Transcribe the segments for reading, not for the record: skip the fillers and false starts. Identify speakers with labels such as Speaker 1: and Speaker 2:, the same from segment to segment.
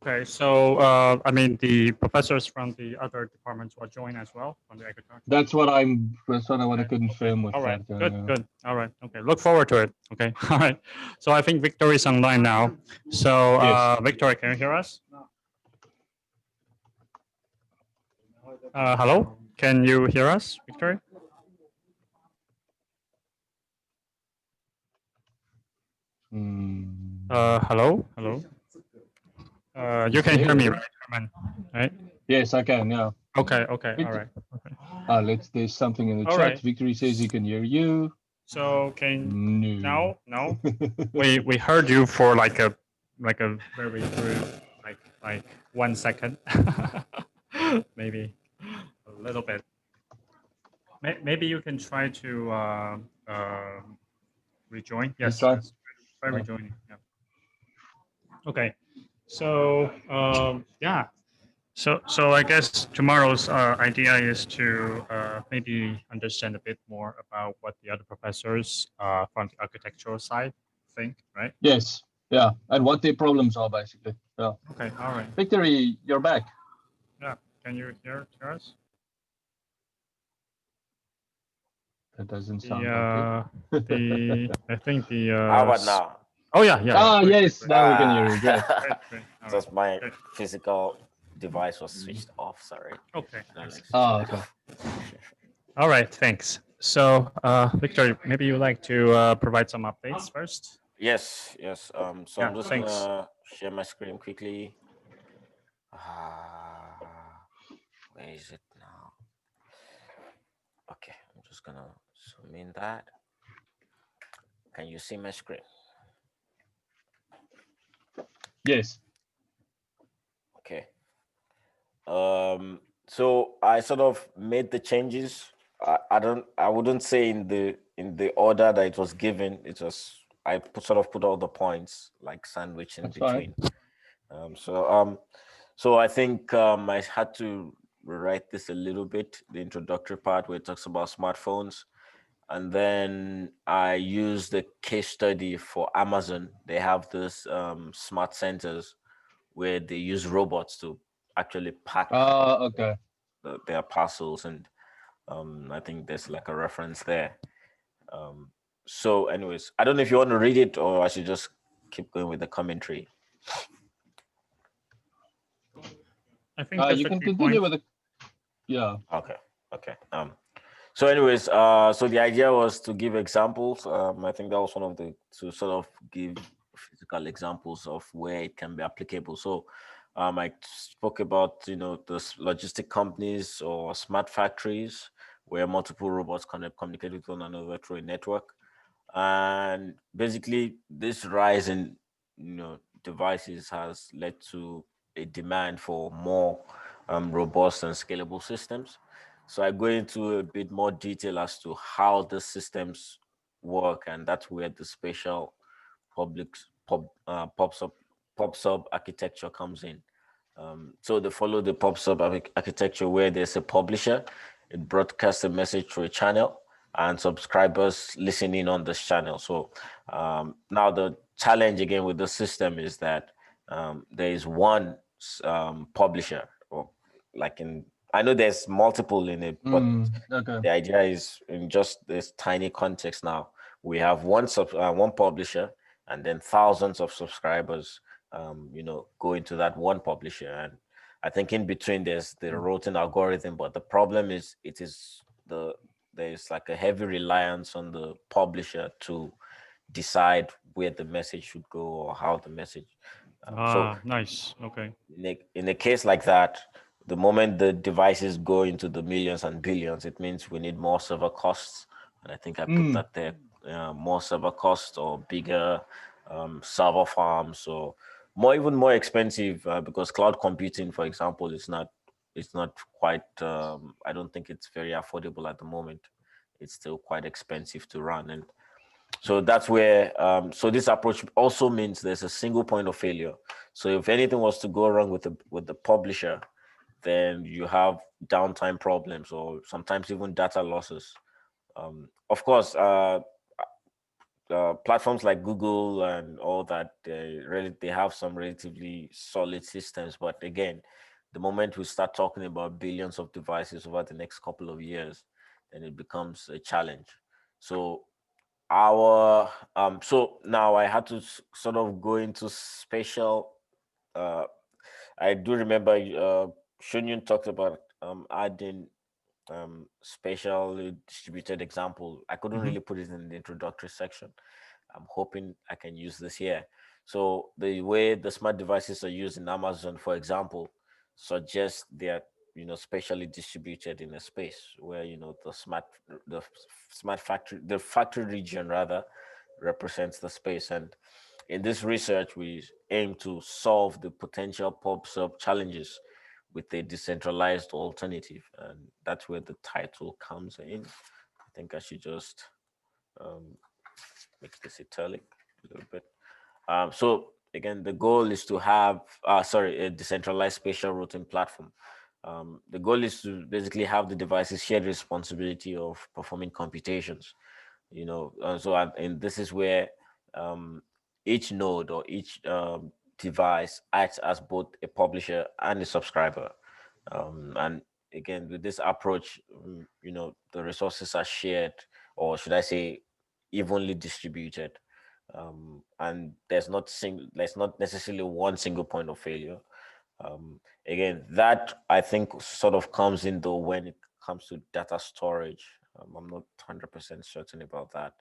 Speaker 1: Okay, so I mean the professors from the other departments will join as well from the agriculture.
Speaker 2: That's what I want to confirm with
Speaker 1: All right,
Speaker 2: that.
Speaker 1: good, good. All right, okay. Look forward to it. Okay, all right. So I think Victory is online now. So
Speaker 2: Yes.
Speaker 1: Victory, can you hear us? Hello, can you hear us, Victory? Hello, hello. You can hear me, right, Herman? Right?
Speaker 2: Yes, I can. Yeah.
Speaker 1: Okay, okay, all
Speaker 2: Vic-
Speaker 1: right. Okay.
Speaker 2: There's something in the
Speaker 1: All
Speaker 2: chat.
Speaker 1: right.
Speaker 2: Victory says he can hear you.
Speaker 1: So can
Speaker 2: No.
Speaker 1: no. We heard you for like a very brief like 1 second, maybe a little bit. Maybe you can try to rejoin. Yes,
Speaker 2: Retry.
Speaker 1: yes. Try
Speaker 2: Yeah.
Speaker 1: rejoining. Yeah. Okay. So yeah. So I guess tomorrow's idea is to maybe understand a bit more about what the other professors from the architectural side think, right?
Speaker 2: Yes. Yeah. And what their problems are basically. Yeah.
Speaker 1: Okay. All right.
Speaker 2: Victory, you're back.
Speaker 1: Yeah. Can you hear us?
Speaker 2: That doesn't
Speaker 1: The
Speaker 2: sound like it.
Speaker 1: I think the
Speaker 3: How about now?
Speaker 1: oh yeah, yeah.
Speaker 2: Ah,
Speaker 1: Great,
Speaker 2: yes.
Speaker 1: great,
Speaker 2: Now we can hear you. Great.
Speaker 1: great, great. All right.
Speaker 3: Just my
Speaker 1: Great.
Speaker 3: physical device was switched off. Sorry.
Speaker 1: Okay.
Speaker 3: No, no,
Speaker 1: Excellent.
Speaker 2: Ah, okay.
Speaker 1: All right. Thanks. So Victor, maybe you'd like to provide some updates first.
Speaker 3: Yes, yes. So
Speaker 1: Yeah,
Speaker 3: I'm just
Speaker 1: thanks.
Speaker 3: gonna share my screen quickly. Where is it now? Okay, I'm just gonna zoom in that. Can you see my screen?
Speaker 2: Yes.
Speaker 3: Okay. So I sort of made the changes. I wouldn't say in the order that it was given. It was sort of put all the points like sandwich in
Speaker 2: That's
Speaker 3: between.
Speaker 2: fine.
Speaker 3: So I think I had to rewrite this a little bit, the introductory part where it talks about smartphones. And then I used the case study for Amazon. They have this smart centers where they use robots to actually pack
Speaker 2: Ah, okay.
Speaker 3: their parcels. And I think there's like a reference there. So anyways, I don't know if you want to read it or I should just keep going with the commentary.
Speaker 1: I think that's
Speaker 2: You
Speaker 1: a
Speaker 2: can
Speaker 1: key
Speaker 2: continue
Speaker 1: point.
Speaker 2: with the. Yeah.
Speaker 3: Okay. So anyways, so the idea was to give examples. I think that was one of to sort of give physical examples of where it can be applicable. So I spoke about, the logistic companies or smart factories where multiple robots can communicate with one another through a network. And basically this rise in, devices has led to a demand for more robust and scalable systems. So I go into a bit more detail as to how the systems work, and that's where the spatial public pop sub architecture comes in. So they follow the pop sub architecture where there's a publisher, it broadcasts a message through a channel, and subscribers listening on this channel. So now the challenge again with the system is that there is one publisher, or like in I know there's multiple in it, but
Speaker 2: Okay.
Speaker 3: the idea is in just this tiny context now. We have one publisher, and then thousands of subscribers, go into that one publisher. And I think in between there's the routing algorithm, but the problem is there's like a heavy reliance on the publisher to decide where the message should go or how the message. So
Speaker 1: Nice. Okay.
Speaker 3: in a case like that, the moment the devices go into the millions and billions, it means we need more server costs. And I think I put that there, more server costs or bigger server farms, or even more expensive, because cloud computing, for example, it's not quite, I don't think it's very affordable at the moment. It's still quite expensive to run. And so that's where, so this approach also means there's a single point of failure. So if anything was to go wrong with the publisher, then you have downtime problems or sometimes even data losses. Of course, platforms like Google and all that, they have some relatively solid systems. But again, the moment we start talking about billions of devices over the next couple of years, then it becomes a challenge. So so now I had to sort of go into spatial. I do remember Shunyun talked about adding spatially distributed example. I couldn't
Speaker 1: Mhm.
Speaker 3: really put it in the introductory section. I'm hoping I can use this here. So the way the smart devices are used in Amazon, for example, suggests they're spatially distributed in a space where the smart factory, the factory region rather, represents the space. And in this research, we aim to solve the potential PubSub challenges with a decentralized alternative, and that's where the title comes in. I think I should just um, make this italic a little bit. So again, the goal is to have, a decentralized spatial routing platform. The goal is to basically have the devices shared responsibility of performing computations. And this is where um, each node or each device acts as both a publisher and a subscriber. And again, with this approach, the resources are shared, or should I say, evenly distributed. And there's not necessarily one single point of failure. Again, that I think sort of comes in though when it comes to data storage. I'm not 100% certain about that.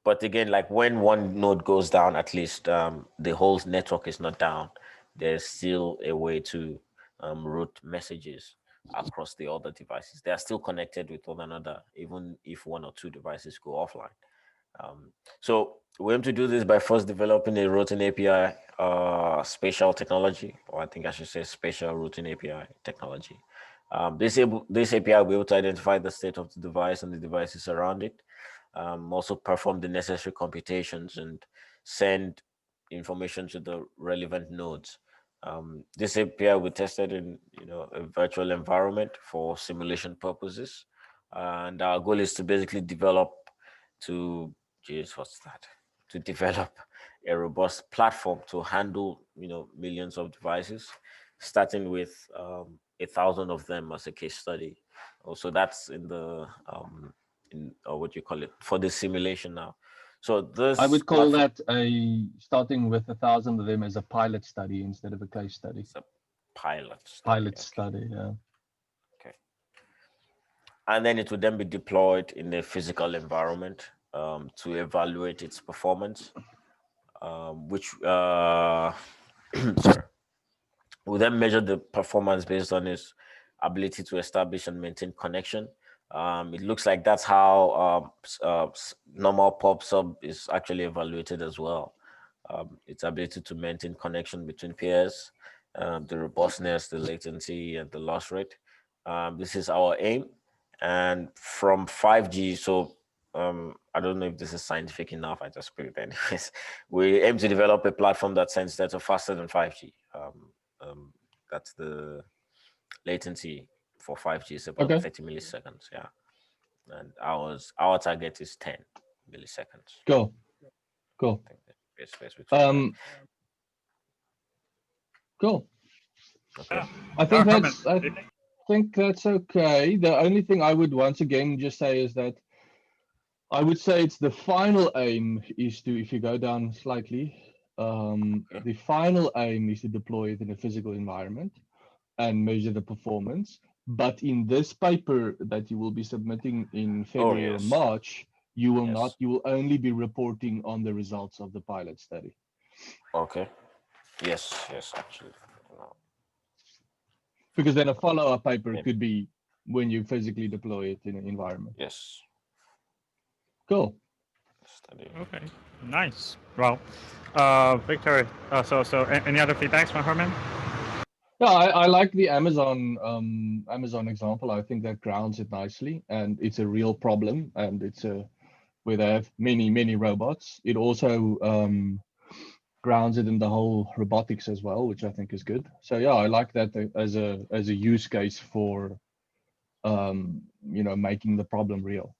Speaker 3: But again, like when one node goes down, at least the whole network is not down. There's still a way to route messages across the other devices. They are still connected with one another, even if one or two devices go offline. So we aim to do this by first developing a routing API, spatial technology, or I think I should say spatial routing API technology. This API will be able to identify the state of the device and the devices around it, also perform the necessary computations and send information to the relevant nodes. This API will be tested in a virtual environment for simulation purposes, and our goal is to basically to what's that? To develop a robust platform to handle millions of devices, starting with 1,000 of them as a case study. Also, that's in the in or what you call it for the simulation now. So
Speaker 2: I
Speaker 3: this
Speaker 2: would call
Speaker 3: platform
Speaker 2: that a starting with 1,000 of them as a pilot study instead of a case study.
Speaker 3: is a pilot study.
Speaker 2: Pilot study, yeah.
Speaker 3: Okay. And then it would then be deployed in a physical environment to evaluate its performance, which sorry, we then measure the performance based on its ability to establish and maintain connection. It looks like that's how normal PubSub is actually evaluated as well. Its ability to maintain connection between peers, the robustness, the latency, and the loss rate. This is our aim. And from 5G, so I don't know if this is scientific enough. I just put it anyways. We aim to develop a platform that sends data faster than 5G. That's the latency for 5G is about
Speaker 2: Okay,
Speaker 3: 30 milliseconds. Yeah, and our target is 10 milliseconds.
Speaker 2: cool, cool.
Speaker 3: I think that's space between that.
Speaker 2: Cool.
Speaker 3: Okay.
Speaker 1: Yeah.
Speaker 2: I think
Speaker 1: Herman,
Speaker 2: I think that's okay. The only thing I would once again just say is that I would say it's the final aim is to, if you go down slightly,
Speaker 3: Okay.
Speaker 2: the final aim is to deploy it in a physical environment and measure the performance. But in this paper that you will be submitting in
Speaker 3: Oh
Speaker 2: February or
Speaker 3: yes.
Speaker 2: March, you will not,
Speaker 3: Yes.
Speaker 2: you will only be reporting on the results of the pilot study.
Speaker 3: Okay. Yes. Yes. Actually. No.
Speaker 2: Because then a follow-up paper
Speaker 3: Maybe.
Speaker 2: could be when you physically deploy it in an environment.
Speaker 3: Yes.
Speaker 2: Cool.
Speaker 3: Study.
Speaker 1: okay, nice. Well, Victor, any other feedbacks from Herman?
Speaker 2: Yeah, I like the Amazon example. I think that grounds it nicely, and it's a real problem, and it's a where they have many robots. It also grounds it in the whole robotics as well, which I think is good. So yeah, I like that as a use case for making the problem real.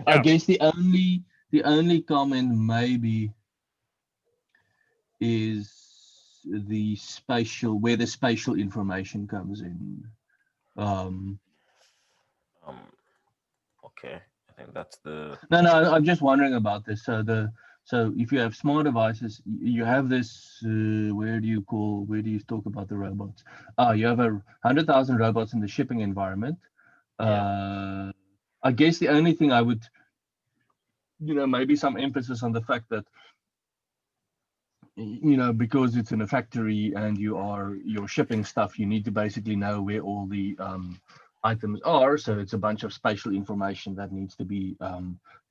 Speaker 2: I
Speaker 1: Yeah.
Speaker 2: guess the only comment maybe is the spatial, where the spatial information comes in.
Speaker 3: Um, okay, I think that's the
Speaker 2: No, I'm just wondering about this. So if you have smart devices, you have this. Where do you talk about the robots? You have 100,000 robots in the shipping environment. I guess the only thing I would, maybe some emphasis on the fact that, because it's in a factory and you're shipping stuff, you need to basically know where all the items are. So it's a bunch of spatial information that needs to be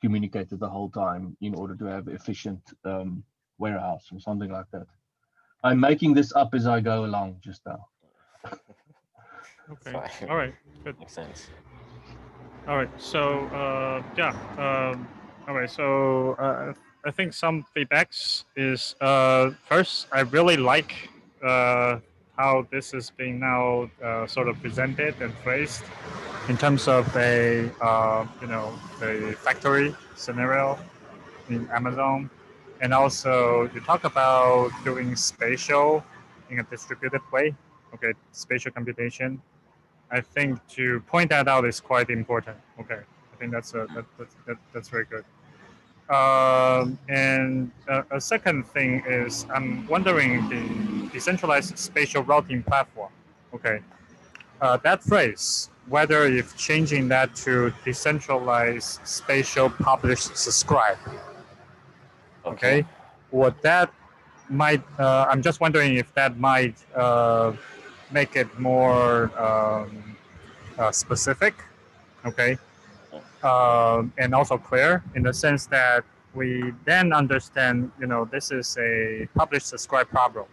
Speaker 2: communicated the whole time in order to have efficient warehouse or something like that. I'm making this up as I go along just now.
Speaker 1: Okay.
Speaker 3: fine.
Speaker 1: All right. Good.
Speaker 3: Makes sense.
Speaker 1: All right. So yeah. All right. So I think some feedbacks is first, I really like how this is being now sort of presented and phrased in terms of a the factory scenario in Amazon, and also you talk about doing spatial in a distributed way. Okay, spatial computation. I think to point that out is quite important. Okay, I think that's very good. And a second thing is I'm wondering the decentralized spatial routing platform. Okay, that phrase, whether if changing that to decentralized spatial publish subscribe. Okay, what that might I'm just wondering if that might make it more specific. Okay, and also clear in the sense that we then understand, this is a publish subscribe problem.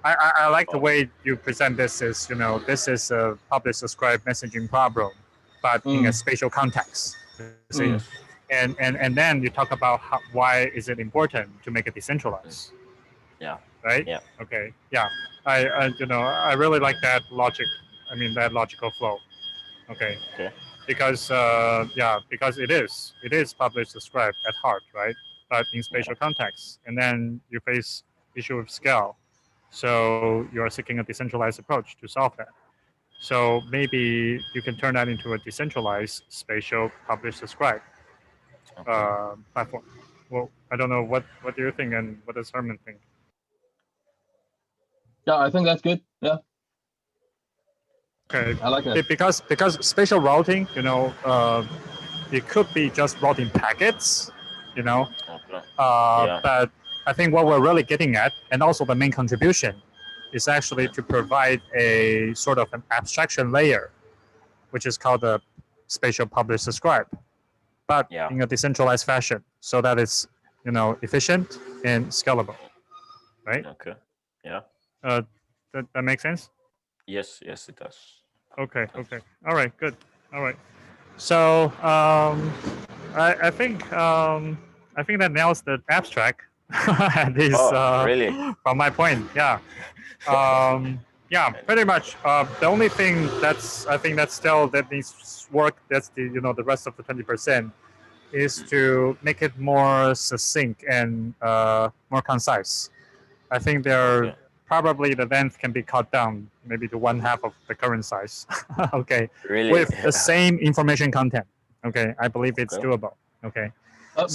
Speaker 1: I like the way you present this is, this is a publish subscribe messaging problem, but in a spatial context. You see?
Speaker 3: Yes.
Speaker 1: And then you talk about why is it important to make it decentralized.
Speaker 3: Yeah.
Speaker 1: Right?
Speaker 3: Yeah.
Speaker 1: Okay. Yeah. I really like that logic. I mean, that logical flow. Okay.
Speaker 3: Okay.
Speaker 1: Because because it is publish subscribe at heart, right? But in spatial context, and then you face issue of scale, so you are seeking a decentralized approach to solve that. So maybe you can turn that into a decentralized spatial publish subscribe platform. Well, I don't know what do you think, and what does Herman think?
Speaker 2: Yeah, I think that's good. Yeah.
Speaker 1: Okay,
Speaker 2: I like that.
Speaker 1: Because spatial routing, it could be just routing packets, but I think what we're really getting at, and also the main contribution, is actually to provide a sort of an abstraction layer, which is called the spatial publish subscribe, but in a decentralized fashion, so that it's efficient and scalable, right?
Speaker 3: Okay. Yeah.
Speaker 1: That makes sense.
Speaker 3: Yes, it does.
Speaker 1: Okay. All right. Good. All right. So I think that nails the abstract. This
Speaker 3: really?
Speaker 1: from my point. Yeah. Yeah. Pretty much. The only thing that needs work. That's the rest of the 20% is to make it more succinct and more concise. I think probably the length can be cut down maybe to 1/2 of the current size. Okay.
Speaker 3: Really?
Speaker 1: With the same information content. Okay. I believe it's doable. Okay. But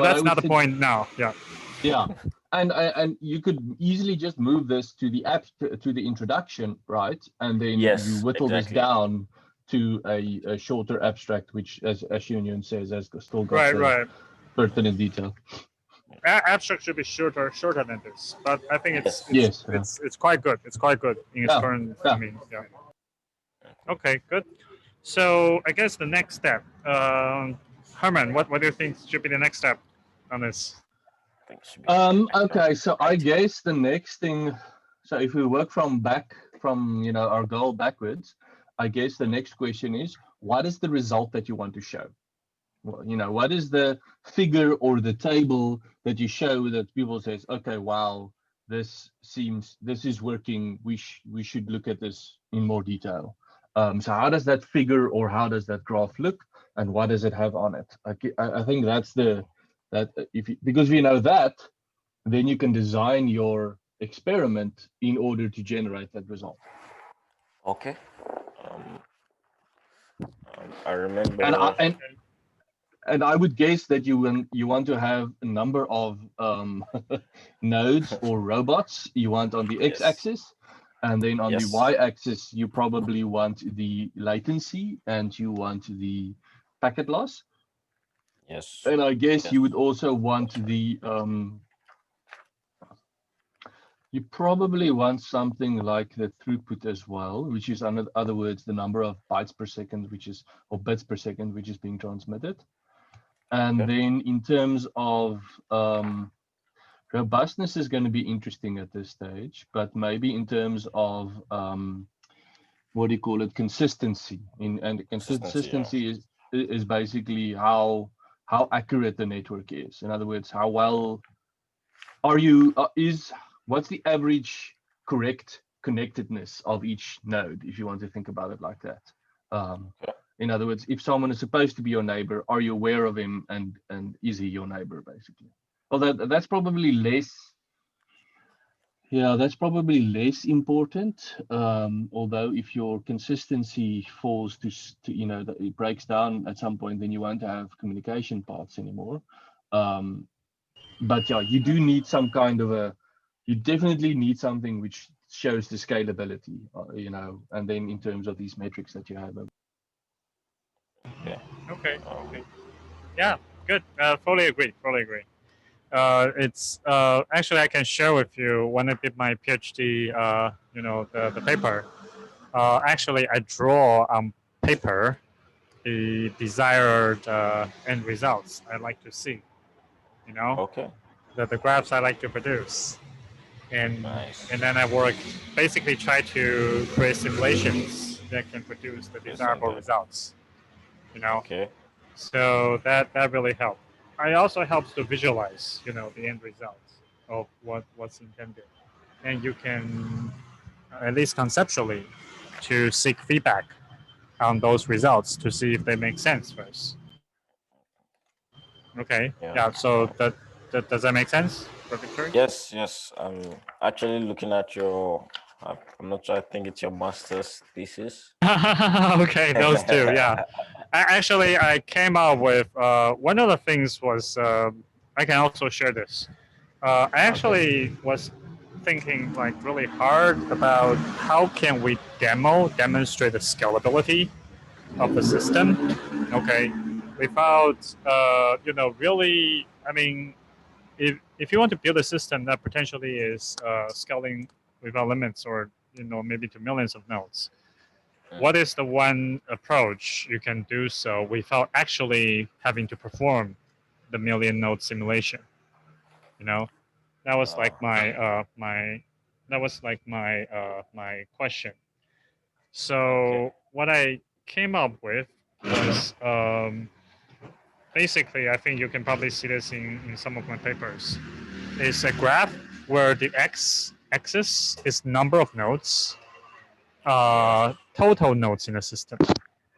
Speaker 1: that's not the point now. Yeah.
Speaker 2: Yeah. And you could easily just move this to the app to the introduction, right? And then you whittle this down to a shorter abstract, which, as Union says, has still got pertinent detail.
Speaker 1: Abstract should be shorter than this, but I think it's quite good. It's quite good in its current. I mean, yeah. Okay, good. So I guess the next step, Herman, what do you think should be the next step on this?
Speaker 2: Okay, so I guess the next thing, so if we work from our goal backwards, I guess the next question is, what is the result that you want to show? Well, what is the figure or the table that you show that people says, okay, wow, this is working. We should look at this in more detail. So how does that figure or how does that graph look? and what does it have on it. I think that's because we know that, then you can design your experiment in order to generate that result.
Speaker 3: Okay. I remember.
Speaker 2: And I would guess that you want to have a number of nodes or robots you want on the x-axis, and then on the y-axis you probably want the latency and you want the packet loss.
Speaker 3: Yes.
Speaker 2: And I guess you would also want the you probably want something like the throughput as well, which is, in other words, the number of bytes per second, or bits per second, which is being transmitted. And then in terms of robustness is going to be interesting at this stage, but maybe in terms of what do you call it, consistency. And consistency is basically how accurate the network is. In other words, how well are you what's the average correct connectedness of each node, if you want to think about it like that. In other words, if someone is supposed to be your neighbor, are you aware of him, and is he your neighbor, basically? Well, that's probably less. Yeah, that's probably less important. Although if your consistency falls to that it breaks down at some point, then you won't have communication paths anymore. But yeah, you do need some kind of you definitely need something which shows the scalability, and then in terms of these metrics that you have.
Speaker 1: Okay. Yeah, good. Fully agree. It's actually, I can share with you when I did my PhD, the paper. Actually, I draw on paper the desired end results I like to see. The graphs I like to produce. And then I basically try to create simulations that can produce the desirable results. So that really helped. It also helps to visualize, the end results of what's intended, and you can, at least conceptually, to seek feedback on those results to see if they make sense first. Okay. Yeah. So does that make sense? Perfect.
Speaker 3: Yes. I'm actually looking at your. I'm not sure. I think it's your master's thesis.
Speaker 1: Okay, those two. Yeah. Actually, I came up with one of the things was I can also share this. I actually was thinking like really hard about how can we demonstrate the scalability of the system. Okay, without really. I mean, if you want to build a system that potentially is scaling without limits, or maybe to millions of nodes, what is the one approach you can do so without actually having to perform the million node simulation? That was like my question. So what I came up with was basically, I think you can probably see this in some of my papers. It's a graph where the x-axis is number of nodes, total nodes in the system,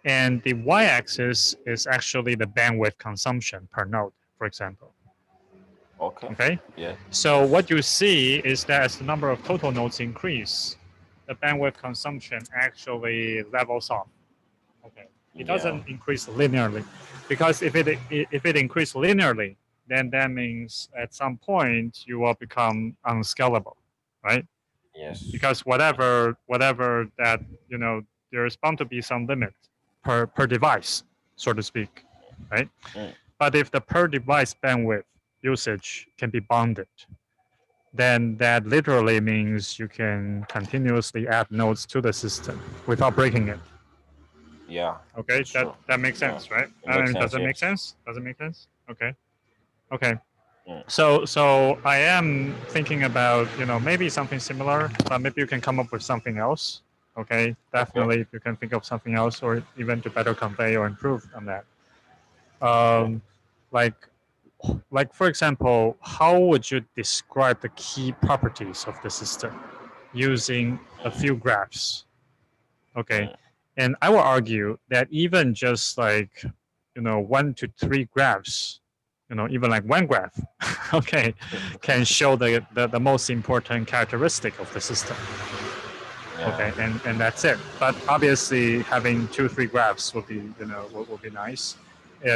Speaker 1: and the y-axis is actually the bandwidth consumption per node, for example. Okay.
Speaker 3: Yeah.
Speaker 1: So what you see is that as the number of total nodes increase, the bandwidth consumption actually levels off. Okay. It doesn't increase linearly, because if it increases linearly, then that means at some point you will become unscalable, right?
Speaker 3: Yes.
Speaker 1: Because whatever that there's bound to be some limit per device, so to speak, right? But if the per device bandwidth usage can be bounded, then that literally means you can continuously add nodes to the system without breaking it.
Speaker 3: Yeah.
Speaker 1: Okay, that makes sense, right? Does it make sense? Does it make sense? Okay. So I am thinking about maybe something similar, but maybe you can come up with something else. Okay, definitely if you can think of something else, or even to better convey or improve on that. Like for example, how would you describe the key properties of the system using a few graphs? Okay, and I will argue that even just like 1 to 3 graphs, even like one graph, okay, can show the most important characteristic of the system.
Speaker 3: Yeah.
Speaker 1: Okay, and that's it. But obviously, having 2-3 graphs would be would be nice,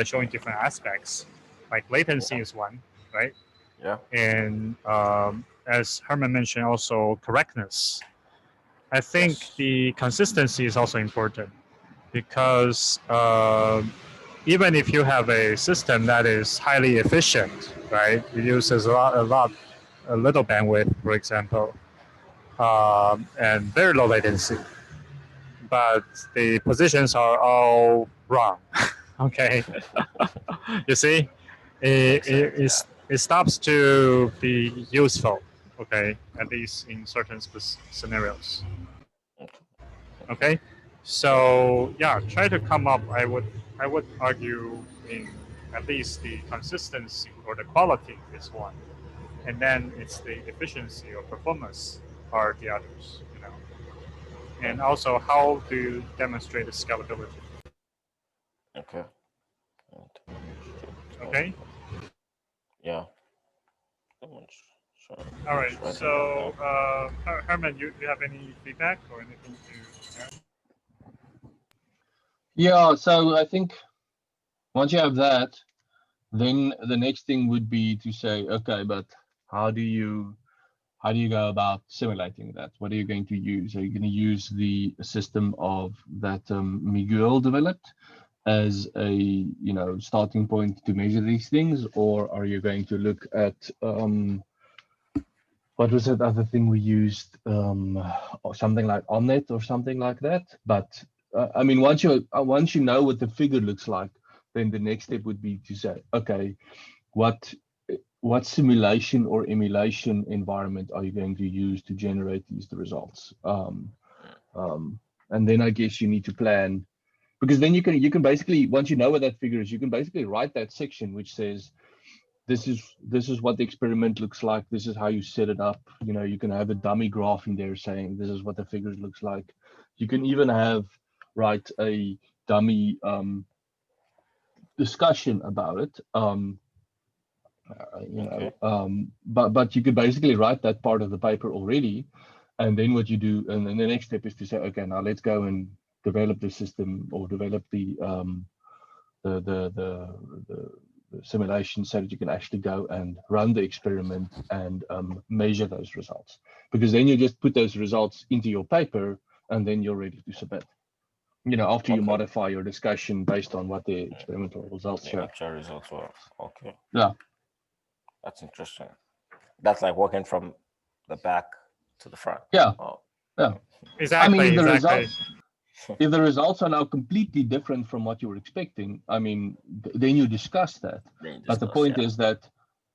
Speaker 1: showing different aspects. Like latency is one, right?
Speaker 3: Yeah.
Speaker 1: And as Herman mentioned, also correctness. I think
Speaker 3: Yes.
Speaker 1: the consistency is also important because even if you have a system that is highly efficient, right? It uses a little bandwidth, for example, and very low latency, but the positions are all wrong. Okay, you see,
Speaker 3: Makes sense,
Speaker 1: it stops to be useful. Okay, at least in certain scenarios. Okay, so yeah, try to come up. I would argue in at least the consistency or the quality is one, and then it's the efficiency or performance are the others. And also how do you demonstrate the scalability?
Speaker 3: Okay.
Speaker 1: Okay.
Speaker 3: Yeah.
Speaker 1: All right. So Herman, you have any feedback or anything to add?
Speaker 2: Yeah, so I think once you have that, then the next thing would be to say, okay, but how do you go about simulating that? What are you going to use? Are you going to use the system of that Miguel developed as a starting point to measure these things, or are you going to look at what was that other thing we used, or something like Omnet or something like that? But I mean, once you know what the figure looks like, then the next step would be to say, okay, what simulation or emulation environment are you going to use to generate these results? And then I guess you need to plan, because then you can basically, once you know what that figure is, you can basically write that section which says this is what the experiment looks like, this is how you set it up. You can have a dummy graph in there saying this is what the figures looks like. You can even write a dummy discussion about it. But you could basically write that part of the paper already, and then what you do, and then the next step is to say, okay, now let's go and develop the system or develop the simulation so that you can actually go and run the experiment and measure those results. Because then you just put those results into your paper, and then you're ready to submit. After you modify your discussion based on what the experimental results show.
Speaker 3: Actual results were okay.
Speaker 2: Yeah.
Speaker 3: That's interesting. That's like working from the back to the front.
Speaker 2: Yeah.
Speaker 3: Oh.
Speaker 2: Yeah.
Speaker 1: Exactly.
Speaker 2: I mean,
Speaker 1: if
Speaker 2: the results are now completely different from what you were expecting, I mean, then you discuss that. But the point is that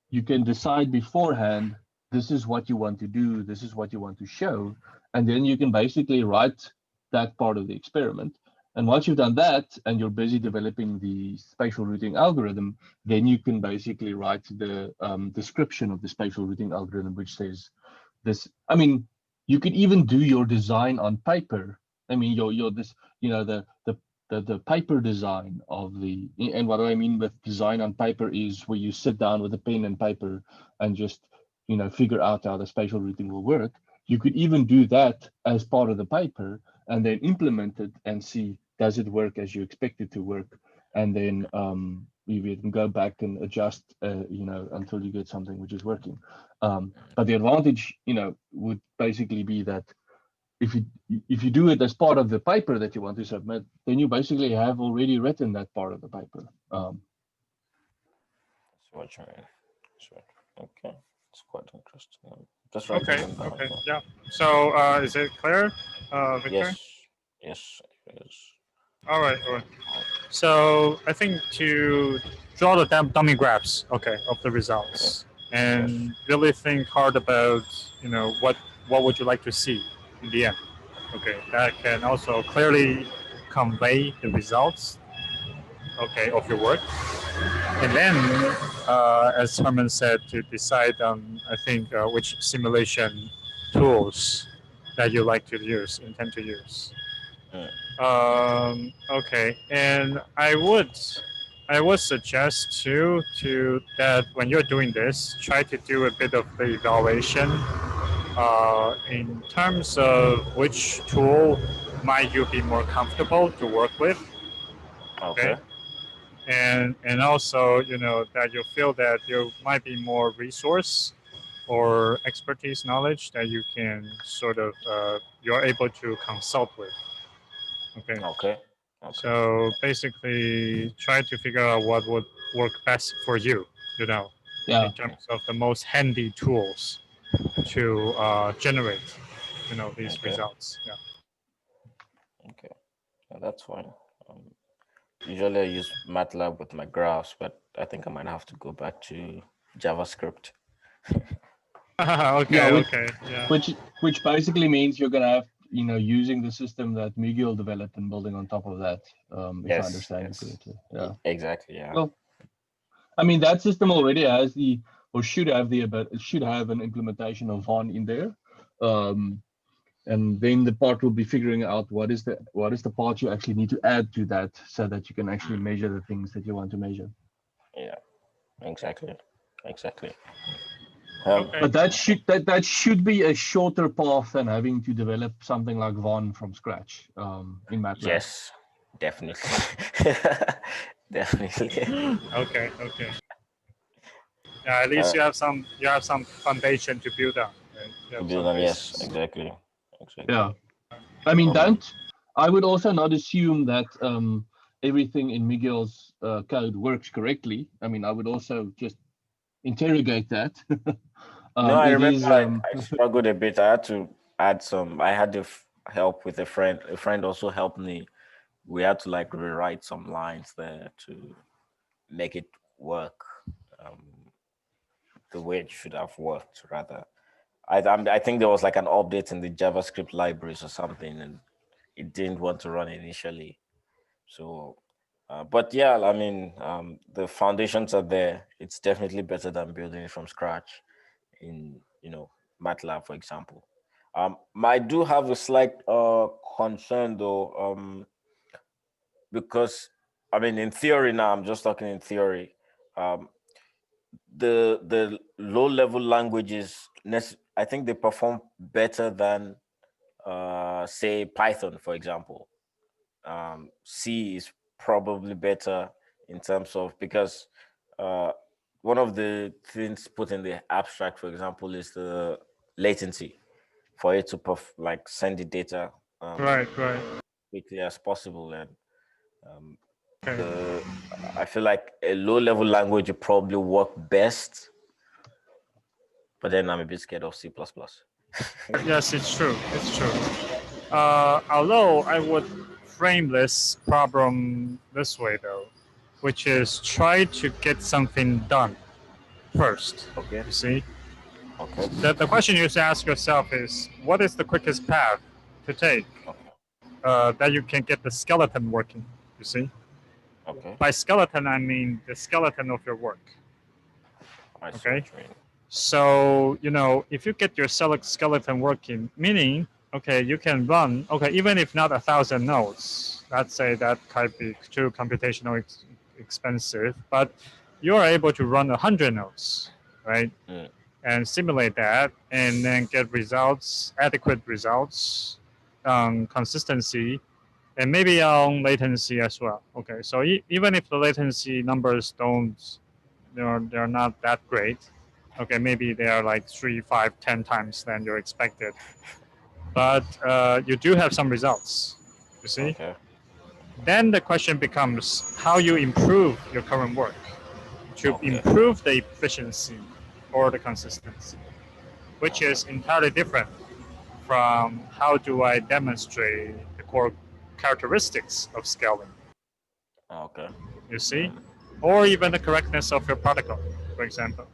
Speaker 2: you can decide beforehand, this is what you want to do, this is what you want to show, and then you can basically write that part of the experiment. And once you've done that and you're busy developing the spatial routing algorithm, then you can basically write the description of the spatial routing algorithm, which says this. I mean, you could even do your design on paper. I mean, the paper design of the, and what I mean with design on paper is where you sit down with a pen and paper and just figure out how the spatial routing will work. You could even do that as part of the paper and then implement it and see, does it work as you expect it to work? And then you can go back and adjust, until you get something which is working. But the advantage, would basically be that if you do it as part of the paper that you want to submit, then you basically have already written that part of the paper.
Speaker 3: That's what you mean. Sure. Okay, it's quite interesting. Just
Speaker 1: okay. Yeah. So is it clear, Victor?
Speaker 3: Yes, it is.
Speaker 1: All right. So I think to draw the dummy graphs, of the results, and really think hard about, what would you like to see in the end. Okay, that can also clearly convey the results, of your work, and then, as Herman said, to decide on, I think, which simulation tools that you like to use, intend to use. Okay, and I would I would suggest too to that when you're doing this, try to do a bit of the evaluation in terms of which tool might you be more comfortable to work with.
Speaker 3: Okay.
Speaker 1: And also that you feel that you might be more resource or expertise knowledge that you can sort of you're able to consult with. Okay.
Speaker 3: Okay.
Speaker 1: So basically, try to figure out what would work best for you,
Speaker 2: Yeah.
Speaker 1: in terms of the most handy tools to generate, these
Speaker 3: Okay.
Speaker 1: results. Yeah.
Speaker 3: Okay. Yeah, that's fine. Usually I use MATLAB with my graphs, but I think I might have to go back to JavaScript.
Speaker 1: Okay.
Speaker 2: Yeah,
Speaker 1: Okay. Yeah.
Speaker 2: which basically means you're gonna have using the system that Miguel developed and building on top of that. If I
Speaker 3: Yes.
Speaker 2: understand
Speaker 3: Yes.
Speaker 2: you correctly. Yeah.
Speaker 3: Exactly. Yeah.
Speaker 2: Well, I mean that system already has or should have an implementation of Von in there. And then the part will be figuring out what is the part you actually need to add to that so that you can actually measure the things that you want to measure.
Speaker 3: Yeah. Exactly.
Speaker 1: Okay.
Speaker 2: But that should be a shorter path than having to develop something like Von from scratch in MATLAB.
Speaker 3: Yes, definitely. Definitely.
Speaker 1: Okay. Okay. Yeah. At least you have some foundation to build on. Right? You have some
Speaker 3: Yes,
Speaker 1: basis.
Speaker 3: exactly.
Speaker 2: Yeah. I mean,
Speaker 3: Um,
Speaker 2: I would also not assume that everything in Miguel's code works correctly. I mean, I would also just interrogate that.
Speaker 3: No, I
Speaker 2: It
Speaker 3: remember
Speaker 2: is,
Speaker 3: I struggled a bit. I had to add some. I had to help with a friend. A friend also helped me. We had to like rewrite some lines there to make it work um, the way it should have worked. Rather, I think there was like an update in the JavaScript libraries or something, and it didn't want to run initially. So, but yeah, I mean, the foundations are there. It's definitely better than building it from scratch in MATLAB, for example. I do have a slight concern though, because I mean, in theory now, I'm just talking in theory. Um, the low level languages, I think they perform better than say Python, for example. C is probably better in terms of because uh, one of the things put in the abstract, for example, is the latency for it to like send the data
Speaker 1: Right.
Speaker 3: quickly as possible. And
Speaker 1: Okay.
Speaker 3: I feel like a low level language would probably work best, but then I'm a bit scared of C++.
Speaker 1: Yes, it's true. It's true. Although I would frame this problem this way, though, which is try to get something done first.
Speaker 3: Okay.
Speaker 1: You see,
Speaker 3: Okay.
Speaker 1: the question you have to ask yourself is, what is the quickest path to take that you can get the skeleton working? You see,
Speaker 3: Okay.
Speaker 1: by skeleton I mean the skeleton of your work. Okay. So, if you get your skeleton working, meaning, okay, you can run, okay, even if not 1,000 nodes, let's say that might be too computational expensive, but you are able to run 100 nodes, right? And simulate that and then get results, adequate results, consistency, and maybe on latency as well. Okay, so even if the latency numbers they're not that great. Okay, maybe they are like 3, 5, 10 times than you expected. But you do have some results, you see?
Speaker 3: Okay.
Speaker 1: Then the question becomes how you improve your current work to improve the efficiency or the consistency, which is entirely different from how do I demonstrate the core characteristics of scaling.
Speaker 3: Okay.
Speaker 1: You see? Or even the correctness of your protocol, for example,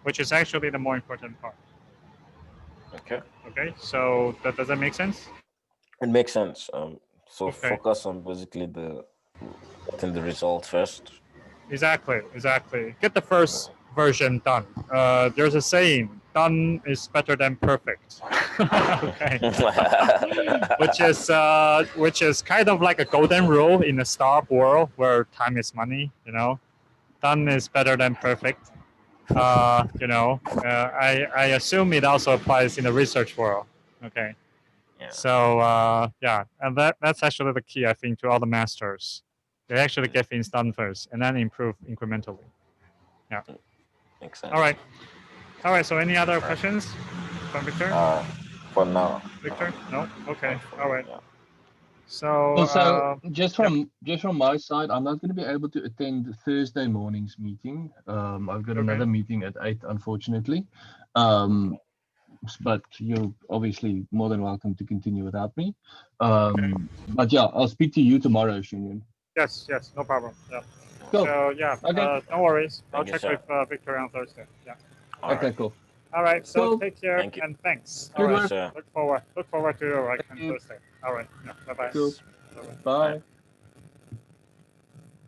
Speaker 1: which is actually the more important part.
Speaker 3: Okay.
Speaker 1: Okay, so does that make sense?
Speaker 3: It makes sense. So focus on basically getting the result first.
Speaker 1: Exactly. Get the first version done. There's a saying, done is better than perfect. Okay. Which is kind of like a golden rule in the startup world where time is money. You know, done is better than perfect. I assume it also applies in the research world. Okay.
Speaker 3: Yeah.
Speaker 1: So yeah, and that's actually the key, I think, to all the masters. They actually get things done first and then improve incrementally.
Speaker 3: Makes sense.
Speaker 1: All right. All right. So any other questions from Victor?
Speaker 3: For now.
Speaker 1: Victor? No? Okay.
Speaker 3: not for
Speaker 1: All
Speaker 3: now,
Speaker 1: right.
Speaker 3: yeah.
Speaker 1: So
Speaker 2: Also, just from my side, I'm not going to be able to attend Thursday morning's meeting. I've got
Speaker 1: Okay.
Speaker 2: another meeting at 8, unfortunately. But you're obviously more than welcome to continue without me. But yeah, I'll speak to you tomorrow, Shunyun.
Speaker 1: yes, no problem. Yeah.
Speaker 2: Cool.
Speaker 1: So yeah,
Speaker 2: Okay.
Speaker 1: no worries. I'll
Speaker 3: Thank you,
Speaker 1: check
Speaker 3: sir.
Speaker 1: with Victor on Thursday. Yeah.
Speaker 3: All
Speaker 2: Okay,
Speaker 3: right.
Speaker 2: cool.
Speaker 1: All right. So
Speaker 2: Cool.
Speaker 1: take care
Speaker 3: Thank you.
Speaker 1: and thanks.
Speaker 2: Good
Speaker 1: All right.
Speaker 2: work.
Speaker 3: Sir.
Speaker 1: Look forward to your work on
Speaker 2: you.
Speaker 1: Thursday. All right. Yeah. Bye bye.
Speaker 2: Cool.
Speaker 3: Yes.
Speaker 2: Bye.